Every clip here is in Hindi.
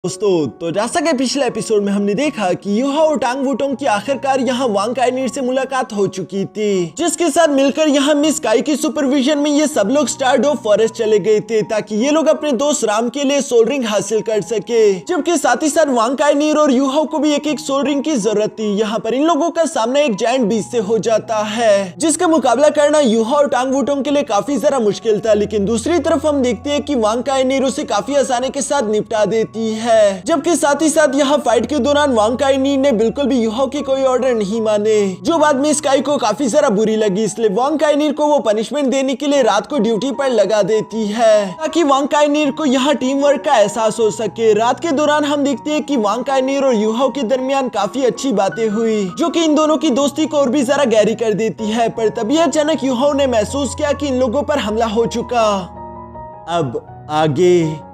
दोस्तों तो जैसा कि पिछले एपिसोड में हमने देखा कि यूहा और टांग वुटोंग की आखिरकार यहाँ वांग काइनीर से मुलाकात हो चुकी थी, जिसके साथ मिलकर यहाँ मिस काई की सुपरविजन में ये सब लोग स्टारडो फॉरेस्ट चले गए थे ताकि ये लोग अपने दोस्त राम के लिए सोल रिंग हासिल कर सके, जबकि साथ ही साथ वांग काइनीर और यूहा को भी एक एक सोल रिंग की जरूरत थी। यहाँ पर इन लोगों का सामना एक जायंट बीस्ट से हो जाता है, जिसका मुकाबला करना यूहा और टांग वुटोंग के लिए काफी ज्यादा मुश्किल था, लेकिन दूसरी तरफ हम देखते हैं कि वांग काइनीर उसे काफी आसानी के साथ निपटा देती है। जबकि साथ ही साथ यहाँ फाइट के दौरान वांग काइनीर ने बिल्कुल भी यूहा की कोई ऑर्डर नहीं माने, जो बाद में स्काई को काफी ज्यादा बुरी लगी। इसलिए वांग काइनीर को वो पनिशमेंट देने के लिए रात को ड्यूटी पर लगा देती है ताकि वांग काइनीर को यहाँ टीम वर्क का एहसास हो सके। रात के दौरान हम देखते हैं कि वांग काइनीर और यूहा के दरमियान काफी अच्छी बातें हुई, जो कि इन दोनों की दोस्ती को और भी ज्यादा गहरी कर देती है। पर तभी अचानक यूहा ने महसूस किया कि इन लोगों पर हमला हो चुका। अब आगे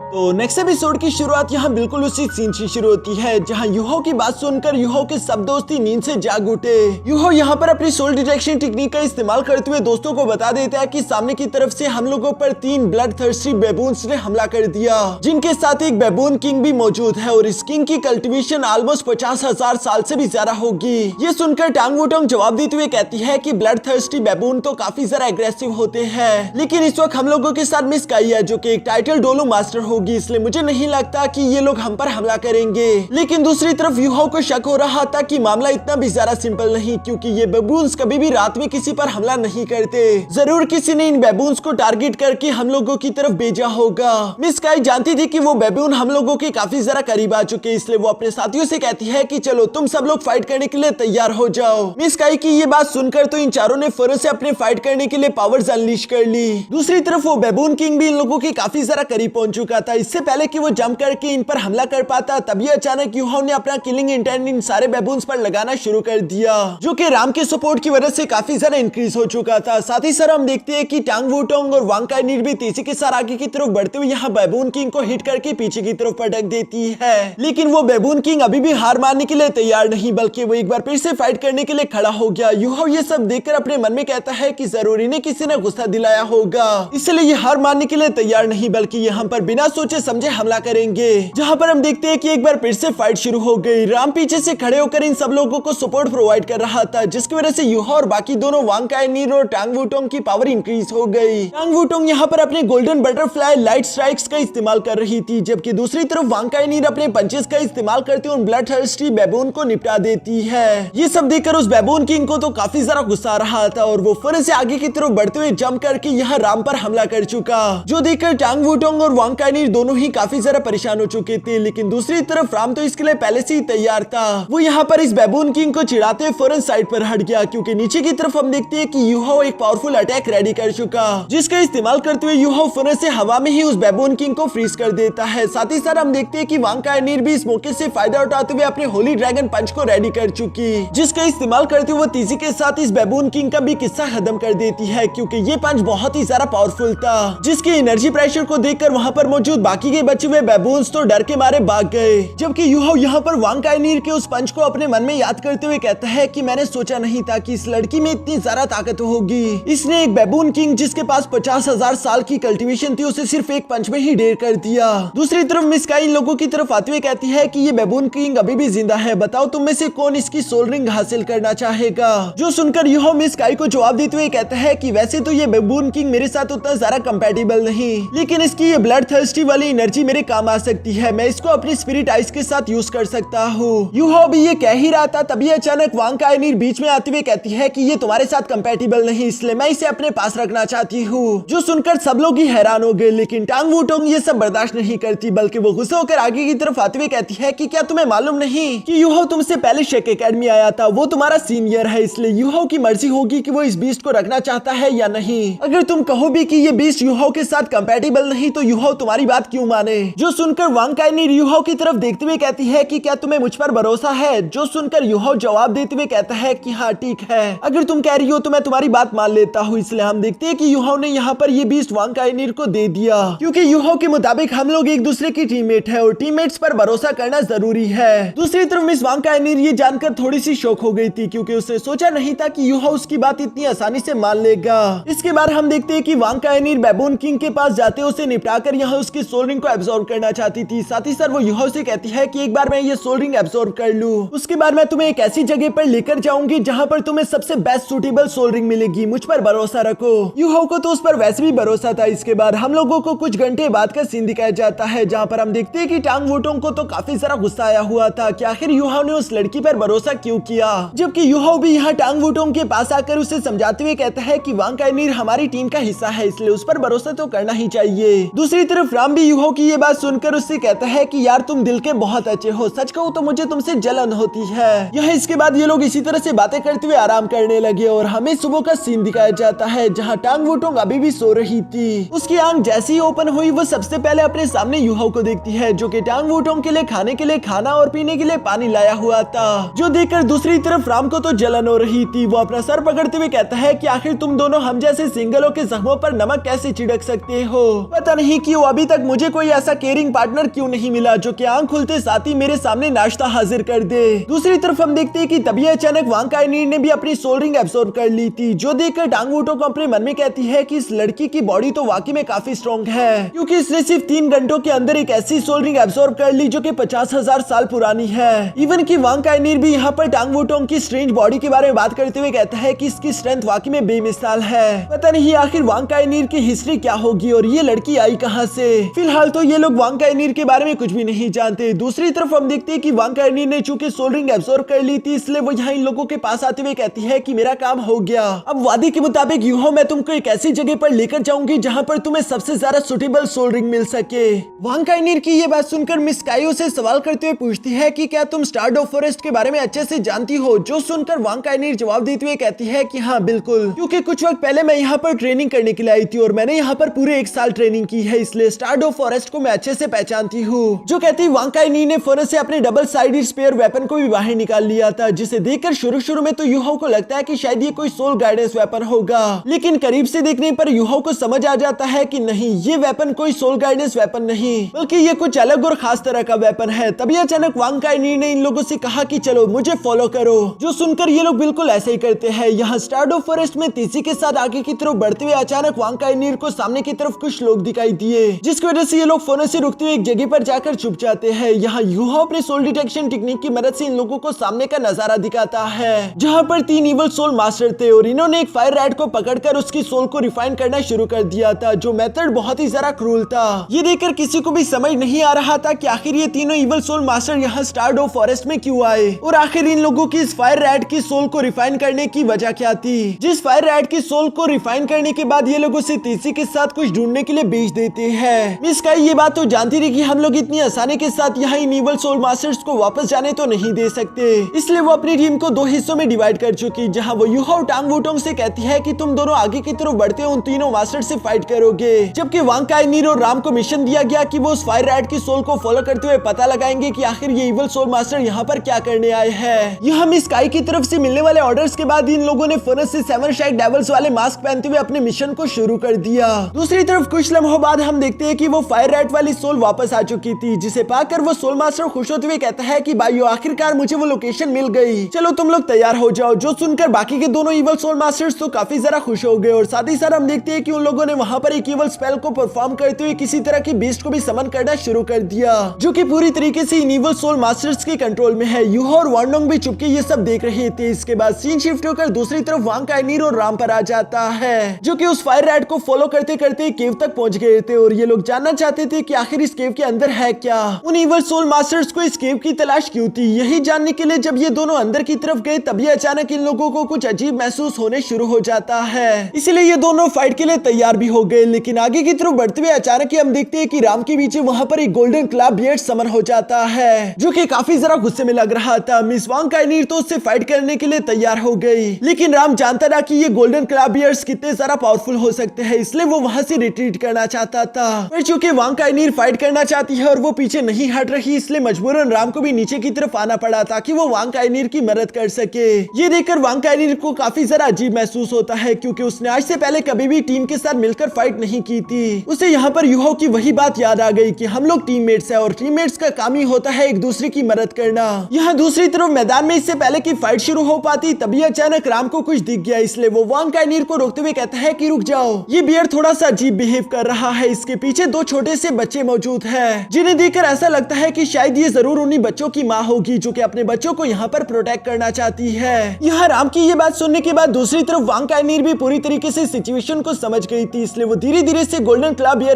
तो नेक्स्ट एपिसोड की शुरुआत यहाँ बिल्कुल उसी सीन से शुरू होती है जहाँ यूहो की बात सुनकर यूहो के सब दोस्ती नींद से जाग उठे। यूहो यहाँ पर अपनी सोल डिटेक्शन टेक्निक का इस्तेमाल करते हुए दोस्तों को बता देता है कि सामने की तरफ से हम लोगों पर 3 ब्लड थर्स्टी बेबून्स ने हमला कर दिया, जिनके साथ एक बेबून किंग भी मौजूद है और इस किंग की कल्टिवेशन ऑलमोस्ट 50,000 साल से भी ज्यादा होगी। ये सुनकर टांग वुटोंग जवाब देते हुए कहती है कि ब्लड थर्स्टी बेबून तो काफी ज्यादा एग्रेसिव होते हैं, लेकिन इस वक्त हम लोगों के साथ मिस काई है जो की एक टाइटल डोलो मास्टर होगी, इसलिए मुझे नहीं लगता कि ये लोग हम पर हमला करेंगे। लेकिन दूसरी तरफ यूहो को शक हो रहा था कि मामला इतना भी ज्यादा सिंपल नहीं, क्योंकि ये बेबून्स कभी भी रात में किसी पर हमला नहीं करते। जरूर किसी ने इन बेबून्स को टारगेट करके हम लोगों की तरफ भेजा होगा। मिस काई जानती थी कि वो बेबून हम लोगों के काफी ज्यादा करीब आ चुके, इसलिए वो अपने साथियों से कहती है कि चलो तुम सब लोग फाइट करने के लिए तैयार हो जाओ। मिस काई की ये बात सुनकर तो इन चारों ने फौरन से अपने फाइट करने के लिए पावर्स अनलीश कर ली। दूसरी तरफ वो बेबून किंग भी इन लोगों के काफी ज्यादा करीब पहुंच चुका था। इससे पहले कि वो जंप करके इन पर हमला कर पाता, तभी अचानक यूहा ने अपना किलिंग इंटेंट इन सारे बेबून्स पर लगाना शुरू कर दिया, जो कि राम के सपोर्ट की वजह से काफी ज्यादा इंक्रीज हो चुका था। साथ ही साथ हम देखते हैं कि टांग वुटोंग और वांग काइनीर भी तेजी के साथ आगे की तरफ बढ़ते हुए यहाँ बेबून किंग को हिट करके पीछे की तरफ पटक देती है। लेकिन वो बेबून किंग अभी भी हार मानने के लिए तैयार नहीं, बल्कि वो एक बार फिर से फाइट करने के लिए खड़ा हो गया। यूहा ये सब देखकर अपने मन में कहता है कि जरूर इन्हें किसी ने गुस्सा दिलाया होगा, इसलिए ये हार मानने के लिए तैयार नहीं, बल्कि यहाँ पर बिना सोचे समझे हमला करेंगे। जहां पर हम देखते हैं कि एक बार फिर से फाइट शुरू हो गई। राम पीछे से खड़े होकर इन सब लोगों को सपोर्ट प्रोवाइड कर रहा था, जिसकी वजह से यूहा और बाकी दोनों वांग काइनीर और टांग वुटोंग की पावर इंक्रीज हो गई। टांग वुटोंग यहाँ पर अपने गोल्डन बटरफ्लाई लाइट स्ट्राइक्स का इस्तेमाल कर रही थी, जबकि दूसरी तरफ वांग काइनीर अपने पंचेस का इस्तेमाल करते हुए ब्लड थर्स्टी बेबून को निपटा देती है। ये सब देखकर उस बेबून किंग को तो काफी ज्यादा गुस्सा आ रहा था और वो फौरन से आगे की तरफ बढ़ते हुए जंप करके यहाँ राम पर हमला कर चुका, जो देखकर टांग वुटोंग और वांग काइनीर दोनों ही काफी ज्यादा परेशान हो चुके थे। लेकिन दूसरी तरफ राम तो इसके लिए पहले से ही तैयार था। वो यहाँ पर इस बेबून किंग को चिढ़ाते हुए फौरन साइड पर हट गया, क्योंकि नीचे की तरफ हम देखते हैं कि यूहा एक पावरफुल अटैक रेडी कर चुका, जिसका इस्तेमाल करते हुए यूहा फौरन से हवा में ही उस बेबून किंग को फ्रीज कर देता है। साथ ही साथ हम देखते हैं कि वांग काइनीर भी इस मौके से फायदा उठाते हुए अपने होली ड्रैगन पंच को रेडी कर चुकी, जिसका इस्तेमाल करते हुए वो तेजी के साथ इस बेबून किंग का भी किस्सा खत्म कर देती है, क्योंकि ये पंच बहुत ही ज्यादा पावरफुल था, जिसके एनर्जी प्रेशर को देखकर वहां पर मौजूद बाकी के बचे हुए बेबून्स तो डर के मारे भाग गए। जबकि यूहा यहाँ पर वांग काइनीर के उस पंच को अपने मन में याद करते हुए कहता है कि मैंने सोचा नहीं था कि इस लड़की में इतनी ज्यादा ताकत होगी। इसने एक बेबून किंग जिसके पास 50,000 साल की कल्टीवेशन थी उसे सिर्फ एक पंच में ही ढेर कर दिया। दूसरी तरफ मिस काई इन लोगों की तरफ आते हुए कहती है कि ये बेबून किंग अभी भी जिंदा है, बताओ तुम में से कौन इसकी सोल रिंग हासिल करना चाहेगा। जो सुनकर यूहा मिस काई को जवाब देते हुए कहता है कि वैसे तो ये बेबून किंग मेरे साथ उतना ज्यादा कंपैटिबल नहीं, लेकिन इसकी ये ब्लड थर्स्टी वाली एनर्जी मेरे काम आ सकती है, मैं इसको अपनी स्पिरिट आइस के साथ यूज कर सकता हूँ। यूहा भी ये कह ही रहा था, तभी अचानक वांग काइनीर बीच में आते हुए कहती है कि ये तुम्हारे साथ कंपैटिबल नहीं, इसलिए मैं इसे अपने पास रखना चाहती हूँ। जो सुनकर सब लोग ही हैरान हो गए, लेकिन टांग वुटोंग ये सब बर्दाश्त नहीं करती, बल्कि वो गुस्सा होकर आगे की तरफ आते हुए कहती है कि क्या तुम्हें मालूम नहीं कि यूहा तुमसे पहले शेक एकेडमी आया था, वो तुम्हारा सीनियर है, इसलिए यूहा की मर्जी होगी कि वो इस बीस्ट को रखना चाहता है या नहीं। अगर तुम कहो भी कि ये बीस्ट यूहा के साथ कंपैटिबल नहीं तो यूहा तुम्हारी बात क्यों माने। जो सुनकर वांग काइनीर यूहा की तरफ देखते हुए कहती है कि क्या तुम्हें मुझ पर भरोसा है। जो सुनकर यूहा जवाब देते हुए कहता है कि हाँ ठीक है, अगर तुम कह रही हो तो मैं तुम्हारी बात मान लेता हूँ। इसलिए हम देखते हैं कि यूहा ने यहाँ पर ये बीस्ट वांग काइनीर को दे दिया, क्योंकि यूहा के मुताबिक हम लोग एक दूसरे की टीममेट है और टीममेट्स पर भरोसा करना जरूरी है। दूसरी तरफ मिस वांग काइनीर ये जानकर थोड़ी सी शॉक हो गई थी, क्योंकि उसने सोचा नहीं था कि यूहा उसकी बात इतनी आसानी से मान लेगा। इसके बाद हम देखते हैं कि वांग काइनीर बेबून किंग के पास जाते उसे निपटाकर यहाँ उसकी उसकी सोल रिंग को एब्जॉर्ब करना चाहती थी। साथ ही साथ वो युहाओ से कहती है कि एक बार मैं ये सोल रिंग एब्जॉर्ब कर लूं, उसके बाद मैं तुम्हें एक ऐसी जगह पर लेकर जाऊंगी जहां पर तुम्हें सबसे बेस्ट सूटेबल सोल रिंग मिलेगी, मुझ पर भरोसा रखो। युहाओ को तो उस पर वैसे भी भरोसा था। इसके बाद हम लोगों को कुछ घंटे बाद का सीन दिखाया जाता है जहां पर हम देखते हैं कि टांग वुटोंग को तो काफी सारा गुस्सा आया हुआ था कि आखिर युहाओ ने उस लड़की पर भरोसा क्यों किया, जबकि युहाओ भी यहाँ टांग वुटोंग के पास आकर उसे समझाते हुए कहता है कि वांग काइनीर हमारी टीम का हिस्सा है, इसलिए उस पर भरोसा तो करना ही चाहिए। दूसरी तरफ राम भी युहाओ की ये बात सुनकर उससे कहता है कि यार तुम दिल के बहुत अच्छे हो, सच कहूँ तो मुझे तुमसे जलन होती है। यह इसके बाद ये लोग इसी तरह से बातें करते हुए आराम करने लगे और हमें सुबह का सीन दिखाया जाता है जहाँ टांग वुटोंग अभी भी सो रही थी। उसकी आंख जैसे ही ओपन हुई वो सबसे पहले अपने सामने युहाओ को देखती है जो कि टांग वुटोंग के लिए खाने के लिए खाना और पीने के लिए पानी लाया हुआ था, जो देखकर दूसरी तरफ राम को तो जलन हो रही थी। वो अपना सर पकड़ते हुए कहता है कि आखिर तुम दोनों हम जैसे सिंगलों के जख्मों पर नमक कैसे छिड़क सकते हो, पता नहीं क्यों अभी तक मुझे कोई ऐसा केयरिंग पार्टनर क्यों नहीं मिला जो कि आंख खुलते साथ ही मेरे सामने नाश्ता हाजिर कर दे। दूसरी तरफ हम देखते हैं कि तभी अचानक वांग काइनीर ने भी अपनी सोल रिंग एब्सॉर्ब कर ली थी, जो देखकर टांग वुटोंग अपने मन में कहती है कि इस लड़की की बॉडी तो वाकई में काफी स्ट्रॉन्ग है, क्योंकि इसने सिर्फ 3 घंटों के अंदर एक ऐसी सोल रिंग एब्सॉर्ब कर ली जो कि 50,000 साल पुरानी है। इवन कि वांग काइनीर भी यहाँ पर टांग वुटोंग की स्ट्रेंज बॉडी के बारे में बात करते हुए कहता है कि इसकी स्ट्रेंथ वाकई में बेमिसाल है, पता नहीं आखिर वांग काइनीर की हिस्ट्री क्या होगी और ये लड़की आई कहाँ से। फिलहाल तो ये लोग वांग काइनीर के बारे में कुछ भी नहीं जानते। दूसरी तरफ हम देखते हैं कि वांग काइनीर ने चूंकि सोल रिंग एब्सॉर्ब कर ली थी, इसलिए वो यहाँ इन लोगों के पास आते हुए कहती है कि मेरा काम हो गया, अब वादे के मुताबिक युहाओ मैं तुमको एक ऐसी जगह पर लेकर जाऊंगी जहाँ पर तुम्हें सबसे ज्यादा सुटेबल सोल रिंग मिल सके। वांग काइनीर की ये बात सुनकर मिस कायो से सवाल करते हुए पूछती है कि क्या तुम स्टारडो फॉरेस्ट के बारे में अच्छे से जानती हो, जो सुनकर वांग काइनीर जवाब देते हुए कहती है कि हाँ बिल्कुल, क्योंकि कुछ वक्त पहले मैं यहाँ पर ट्रेनिंग करने के लिए आई थी और मैंने यहाँ पर पूरे 1 साल ट्रेनिंग की है, इसलिए स्टारडो फॉरेस्ट को मैं अच्छे से पहचानती हूँ। जो कहती वांग काइनीर ने फॉरेस्ट से अपने डबल साइडेड स्पेयर वेपन को भी बाहर निकाल लिया था, जिसे देखकर शुरू में तो युहाओ को लगता है कि शायद ये कोई सोल गाइडेंस वेपन होगा, लेकिन करीब से देखने पर युहाओ को समझ आ जाता है कि नहीं, ये वेपन कोई सोल गाइडेंस वेपन नहीं बल्कि ये कुछ अलग और खास तरह का वेपन है। तभी अचानक वांग काइनीर ने इन लोगों से कहा कि चलो मुझे फॉलो करो, जो सुनकर ये लोग बिल्कुल ऐसे ही करते हैं। यहाँ स्टारडो फॉरेस्ट में तेजी के साथ आगे की तरफ बढ़ते हुए अचानक वांग काइनीर को सामने की तरफ कुछ लोग दिखाई दिए, जिसकी वजह से ये लोग फोन से रुकते हुए एक जगह पर जाकर छुप जाते हैं। यहाँ युहाओ अपने सोल डिटेक्शन टेक्निक की मदद से इन लोगों को सामने का नजारा दिखाता है, जहाँ पर 3 इवल सोल मास्टर थे और इन्होंने एक फायर रैट को पकड़कर उसकी सोल को रिफाइन करना शुरू कर दिया था, जो मेथड बहुत ही ज्यादा क्रूल था। ये देखकर किसी को भी समझ नहीं आ रहा था कि आखिर ये तीनों इवल सोल मास्टर यहाँ स्टारडो फॉरेस्ट में क्यों आए और आखिर इन लोगों की इस फायर रैट की सोल को रिफाइन करने की वजह क्या थी। जिस फायर रैट की सोल को रिफाइन करने के बाद ये लोग उसे तेजी के साथ कुछ ढूंढने के लिए बेच देते हैं। मिस काई ये बात तो जानती रही कि हम लोग इतनी आसानी के साथ यहाँ इन इवल सोल मास्टर्स को वापस जाने तो नहीं दे सकते, इसलिए वो अपनी टीम को 2 हिस्सों में डिवाइड कर चुकी, जहाँ वो युहाओ टांग वुटोंग से कहती है कि तुम दोनों आगे की तरफ बढ़ते उन तीनों मास्टर से फाइट करोगे, जबकि वांग काइनीर और राम को मिशन दिया गया कि वो उस फायर रैट की सोल को फॉलो करते हुए पता लगाएंगे कि आखिर ये इवल सोल मास्टर यहाँ पर क्या करने आए हैं। यहाँ मिस काई की तरफ से मिलने वाले ऑर्डर्स के बाद इन लोगों ने फर्नेस से 7 शाइक डेविल्स वाले मास्क पहनते हुए अपने मिशन को शुरू कर दिया। दूसरी तरफ कुछ लम्हों बाद हम देखते हैं कि वो फायर रैट वाली सोल वापस आ चुकी थी, जिसे पाकर वो सोल मास्टर खुश होते हुए कहता है कि भाइयों आखिरकार मुझे वो लोकेशन मिल गई, चलो तुम लोग तैयार हो जाओ। जो सुनकर बाकी के दोनों इवल सोल मास्टर्स तो काफी ज्यादा खुश हो गए और साथ ही साथ हम देखते हैं कि उन लोगों ने वहां पर एक इवल स्पेल को परफॉर्म करते हुए किसी तरह की बीस्ट को भी समन करना शुरू कर दिया, जो कि पूरी तरीके से इन इवल सोल मास्टर्स के कंट्रोल में है। युहाओ और वांगडोंग भी चुपके ये सब देख रहे थे। इसके बाद सीन शिफ्ट होकर दूसरी तरफ वांग काइनीर और राम पर आ जाता है, जो कि उस फायर रैट को फॉलो करते करते केव तक पहुंच गए थे और ये लोग जानना चाहते थे कि आखिर इस केव के अंदर है क्या, उन इवल सोल मास्टर्स को इस केव की तलाश क्यों थी। यही जानने के लिए जब ये दोनों अंदर की तरफ गए तभी अचानक इन लोगों को कुछ अजीब महसूस होने शुरू हो जाता है, इसलिए ये दोनों फाइट के लिए तैयार भी हो गए। लेकिन आगे की तरफ बढ़ते हुए अचानक ही हम देखते हैं कि राम के पीछे वहां पर एक गोल्डन क्लब बियर्ड समन हो जाता है, जो कि काफी जरा गुस्से में लग रहा था। मिस वांग काइनीर तो उससे फाइट करने के लिए तैयार हो गई, लेकिन राम जानता था कि ये गोल्डन क्लब बियर्ड्स कितने ज्यादा पावरफुल हो सकते हैं, इसलिए वो वहां से रिट्रीट करना चाहता था। पर चूंकि वांग काइनीर फाइट करना चाहती है और वो पीछे नहीं हट रही, इसलिए मजबूरन राम को भी नीचे की तरफ आना पड़ा ताकि वो वांग काइनीर की मदद कर सके। ये देखकर वांग काइनीर को काफी जरा अजीब महसूस होता है, क्योंकि उसने आज से पहले कभी भी टीम के साथ मिलकर फाइट नहीं की थी। उसे यहाँ पर युहाओ की वही बात याद आ गई कि हम लोग टीममेट्स हैं और टीममेट्स का काम ही होता है एक दूसरे की मदद करना। यहाँ दूसरी तरफ मैदान में इससे पहले की फाइट शुरू हो पाती तभी अचानक राम को कुछ दिख गया, इसलिए वो वांग काइनीर को रोकते हुए कहता है कि रुक जाओ, ये बियर थोड़ा सा अजीब बिहेव कर रहा है, इसके पीछे दो छोटे से बच्चे मौजूद हैं, जिन्हें देखकर ऐसा लगता है कि शायद ये जरूर उन्हीं बच्चों की माँ होगी जो कि अपने बच्चों को यहाँ पर प्रोटेक्ट करना चाहती है। यहाँ राम की ये बात सुनने के बाद दूसरी तरफ वांग काइनिर भी पूरी तरीके से सिचुएशन को समझ गई थी, इसलिए वो धीरे धीरे से गोल्डन क्लब बियर